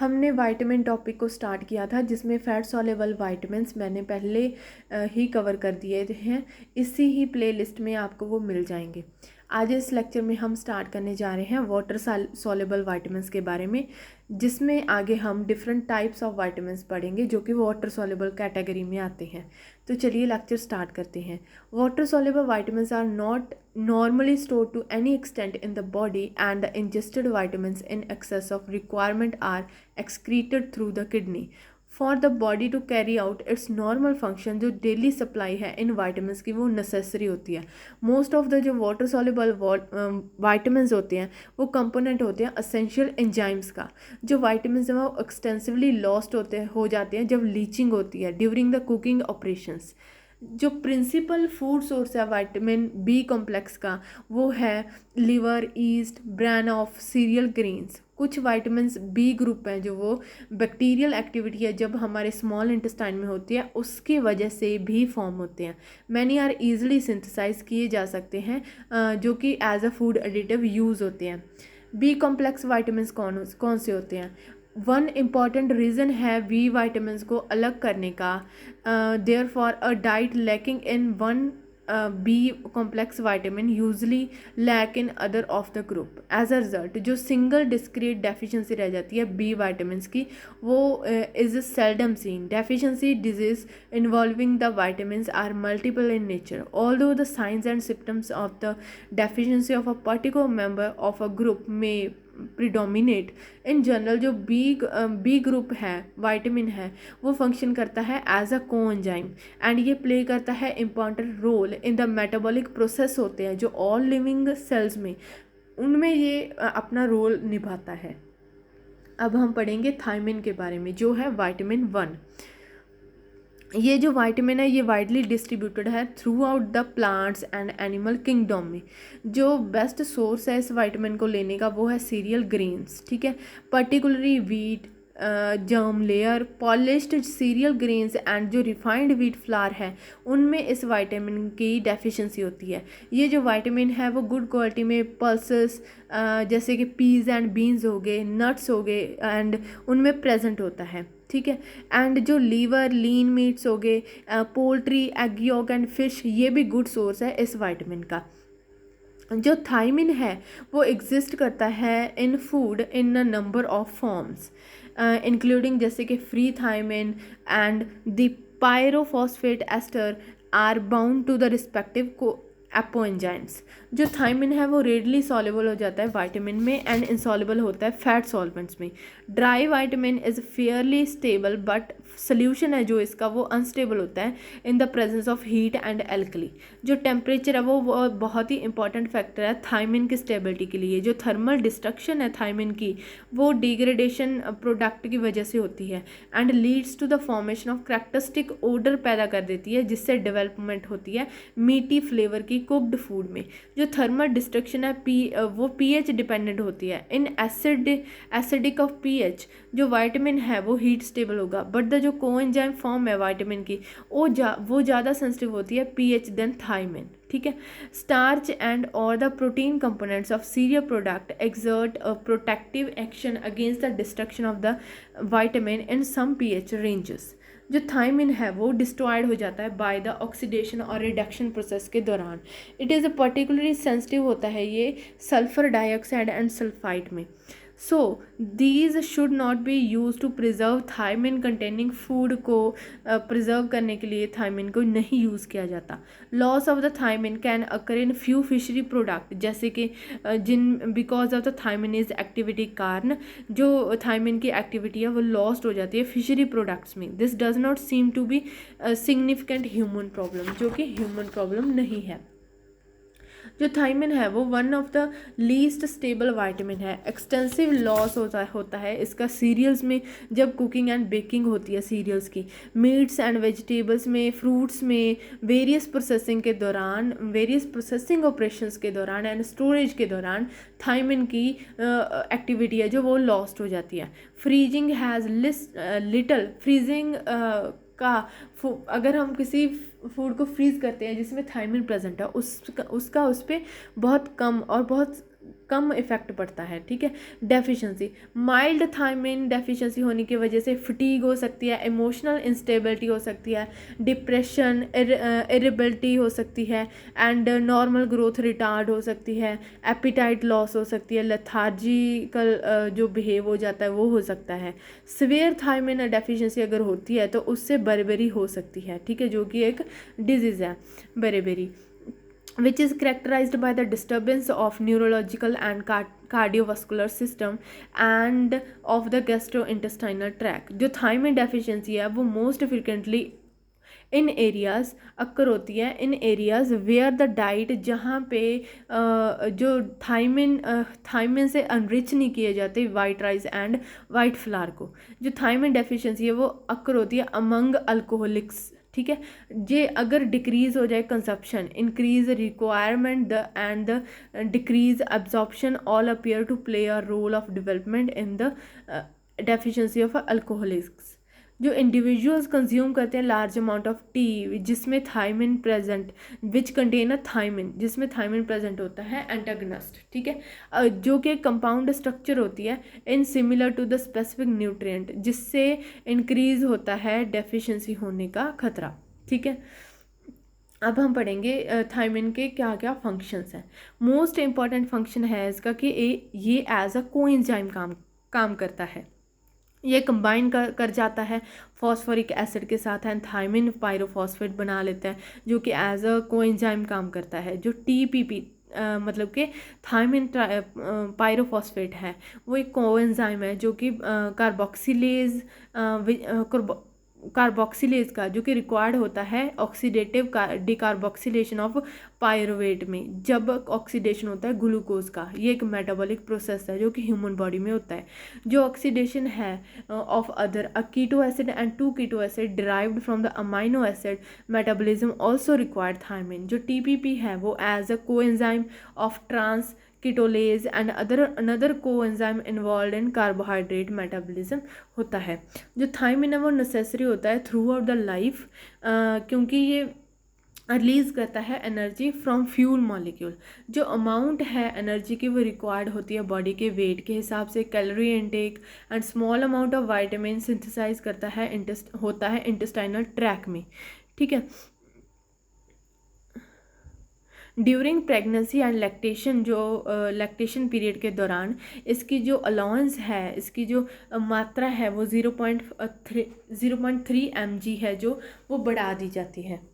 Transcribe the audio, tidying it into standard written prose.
हमने vitamin topic को start किया था, जिसमें फैट सॉल्युबल विटामिन्स मैंने पहले ही कवर कर दिए हैं। इसी ही प्लेलिस्ट में आपको वो मिल जाएंगे। आज इस लेक्चर में हम स्टार्ट करने जा रहे हैं वाटर सॉल्युबल विटामिन्स के बारे में, जिसमें आगे हम डिफरेंट टाइप्स ऑफ विटामिन्स पढ़ेंगे जो कि वाटर सॉल्युबल कैटेगरी में आते हैं। तो चलिए लेक्चर स्टार्ट करते हैं। Water soluble vitamins are not normally stored to any extent in the body, and the ingested vitamins in excess of requirement are excreted through the kidney. For the body to carry out its normal function, जो daily supply है इन vitamins की वो necessary होती है। Most of the जो water soluble vitamins होते हैं वो कंपोनेंट होते हैं असेंशियल एंजाइम्स का। जो वाइटामस हैं वो एक्सटेंसिवली लॉस्ट हो जाते हैं जब लीचिंग होती है ड्यूरिंग द कुकिंग ऑपरेशंस। जो प्रिंसिपल फूड सोर्स है विटामिन बी कॉम्प्लेक्स का वो है liver, yeast, bran of cereal grains. कुछ विटामिन्स बी ग्रुप हैं जो वो बैक्टीरियल एक्टिविटी है जब हमारे स्मॉल इंटेस्टाइन में होती है उसकी वजह से भी फॉर्म होते हैं। मैनी आर ईजिली सिंथेसाइज किए जा सकते हैं जो कि as a food additive use होते हैं। बी कॉम्प्लेक्स विटामिन्स कौन से होते हैं? वन इम्पॉर्टेंट रीज़न है बी वाइटामस को अलग करने का। Therefore a diet lacking in one B complex vitamin usually lack in other of the group. As a result जो सिंगल डिस्क्रीट डेफिशिएंसी रह जाती है बी वाइटामस की वो is seldom seen. Deficiency disease involving the vitamins are multiple in nature, although the signs and symptoms of the deficiency of a particular member of a group में predominate. In general जो B group है vitamin है वो function करता है as a coenzyme and ये play करता है important role in the metabolic process होते हैं जो ऑल लिविंग सेल्स में उनमें ये अपना रोल निभाता है। अब हम पढ़ेंगे थायमिन के बारे में जो है विटामिन 1। ये जो विटामिन है ये वाइडली डिस्ट्रीब्यूटेड है through out the plants and animal kingdom में। जो बेस्ट सोर्स है इस विटामिन को लेने का वो है सीरियल ग्रेन्स, ठीक है, particularly wheat, germ layer, polished serial grains and जो रिफाइंड व्हीट फ्लावर है उनमें इस विटामिन की डेफिशिएंसी होती है। ये जो विटामिन है वो गुड क्वालिटी में पल्सेस जैसे कि पीज एंड बीन्स हो गए, नट्स हो गए एंड उनमें प्रेजेंट होता है, ठीक है। एंड जो लीवर, लीन मीट्स हो गए, poultry, egg York and fish ये भी गुड सोर्स है इस विटामिन का। जो थायमिन है वो एग्जिस्ट करता है in food in a number of forms including जैसे कि free thiamine and the pyrophosphate ester are bound to the respective को एपोएंजाइम्स। जो थायमिन है वो रेडली सॉल्युबल हो जाता है विटामिन में एंड इनसॉल्युबल होता है फैट सॉल्वेंट्स में। Dry vitamin is Fairlie stable but solution है जो इसका वो अनस्टेबल होता है in the presence of heat and alkali. जो टेम्परेचर है वो बहुत ही इंपॉर्टेंट फैक्टर है थायमिन की स्टेबिलिटी के लिए। जो थर्मल डिस्ट्रक्शन है थायमिन की वो डिग्रेडेशन प्रोडक्ट की वजह से होती है and leads to the formation of characteristic odour पैदा कर देती है जिससे डेवलपमेंट होती है मीठी फ्लेवर की कुक्ड फूड में। जो थर्मल डिस्ट्रक्शन है वो पीएच डिपेंडेंट होती है। इन एसिडिक ऑफ पीएच जो विटामिन है वो हीट स्टेबल होगा बट द जो कोएंजाइम फॉर्म है विटामिन की वो ज़्यादा सेंसिटिव होती है पीएच देन थायमिन, ठीक है। स्टार्च एंड और the protein components of cereal product exert a protective action against the destruction of the vitamin in some pH ranges. जो थायमिन है वो डिस्ट्रॉयड हो जाता है बाय द ऑक्सीडेशन और रिडक्शन प्रोसेस के दौरान। It is a particularly sensitive होता है ये सल्फर डाइऑक्साइड एंड सल्फाइड में। So these should not be use to preserve thiamine containing food को प्रिजर्व करने के लिए थायमिन को नहीं यूज़ किया जाता। Loss of the thiamine can occur in few fishery product जैसे कि जिन because of the thiamine is activity कारण जो थायमिन की एक्टिविटी है वो लॉस्ट हो जाती है फिशरी प्रोडक्ट्स में। This does not seem to be significant human problem, जो कि ह्यूमन प्रॉब्लम नहीं है। जो थायमिन है वो one of the least stable vitamin है। एक्सटेंसिव लॉस होता है इसका सीरियल्स में जब कुकिंग एंड बेकिंग होती है सीरियल्स की, मीट्स एंड वेजिटेबल्स में, फ्रूट्स में, वेरियस प्रोसेसिंग ऑपरेशंस के दौरान एंड स्टोरेज के दौरान थायमिन की एक्टिविटी है जो वो लॉस्ट हो जाती है। फ्रीजिंग हैज़ लिटल फ्रीजिंग का अगर हम किसी फूड को फ्रीज़ करते हैं जिसमें थायमिन प्रेजेंट है उसका उस पर बहुत कम और बहुत कम इफ़ेक्ट पड़ता है, ठीक है। डेफिशिएंसी, माइल्ड थायमिन डेफिशिएंसी होने की वजह से फटीग हो सकती है, इमोशनल इंस्टेबिलिटी हो सकती है, डिप्रेशन, इरिटेबिलिटी हो सकती है, एंड नॉर्मल ग्रोथ रिटार्ड हो सकती है, एपिटाइट लॉस हो सकती है, लेथार्जिकल जो बिहेव हो जाता है वो हो सकता है। सीवियर थायमिन डेफिशिएंसी अगर होती है तो उससे बर्बरी हो सकती है, ठीक है, जो कि एक डिजीज़ है Barbari, which is characterized by the disturbance of neurological and cardiovascular system and of the gastrointestinal tract। जो थायमिन डेफिशिएंसी है वो मोस्ट फ्रिक्वेंटली इन एरियाज़ अक्कर होती है, इन एरियाज़ वेयर द डाइट, जहाँ पे जो थायमिन से अनरिच नहीं किए जाते white rice and white flower को। जो थायमिन डेफिशिएंसी है वो अक्कर होती है अमंग अल्कोहलिक्स, ठीक है। ये अगर डिक्रीज़ हो जाए consumption, increase requirement the and the decrease absorption all appear to play a role of development in the deficiency of alcoholics. जो इंडिविजुअल्स कंज्यूम करते हैं लार्ज अमाउंट ऑफ टी जिसमें thiamine present, which contain a thiamine, जिसमें thiamine present होता है antagonist, ठीक है, जो कि कंपाउंड स्ट्रक्चर होती है in similar to the specific nutrient, जिससे इंक्रीज होता है डेफिशिएंसी होने का खतरा, ठीक है। अब हम पढ़ेंगे थायमिन के क्या क्या फंक्शंस हैं। मोस्ट इंपॉर्टेंट फंक्शन है इसका कि ये एज अ कोएंजाइम काम करता है। ये कंबाइन कर जाता है फॉस्फोरिक एसिड के साथ एंड थायमिन पायरोफॉस्फेट बना लेता है, जो कि एज अ कोएंजाइम काम करता है। जो TPP मतलब कि थायमिन पायरोफॉस्फेट है वो एक कोएंजाइम है जो कि कार्बोक्सिलेज का जो कि रिक्वायर्ड होता है ऑक्सीडेटिव डिकार्बोक्सिलेशन ऑफ पायरुवेट में, जब ऑक्सीडेशन होता है ग्लूकोज का। ये एक मेटाबॉलिक प्रोसेस है जो कि ह्यूमन बॉडी में होता है। जो ऑक्सीडेशन है of other keto acid and 2 keto acid derived from the amino acid metabolism also required thiamine. जो TPP है वो as a coenzyme of transketolase and another coenzyme involve in carbohydrate metabolism होता है। जो thiamine है वो necessary होता है थ्रू आउट द लाइफ, क्योंकि ये रिलीज़ करता है एनर्जी फ्रॉम फ्यूल मॉलिक्यूल। जो अमाउंट है एनर्जी की वो रिक्वायर्ड होती है बॉडी के वेट के हिसाब से, calorie intake and small amount of vitamin synthesize करता है होता है इंटेस्टाइनल ट्रैक में, ठीक है। ड्यूरिंग प्रेगनेंसी एंड लैक्टेशन, जो लैक्टेशन पीरियड के दौरान इसकी जो अलाउंस है, इसकी जो मात्रा है वो 0.3 mg है जो वो बढ़ा दी जाती है।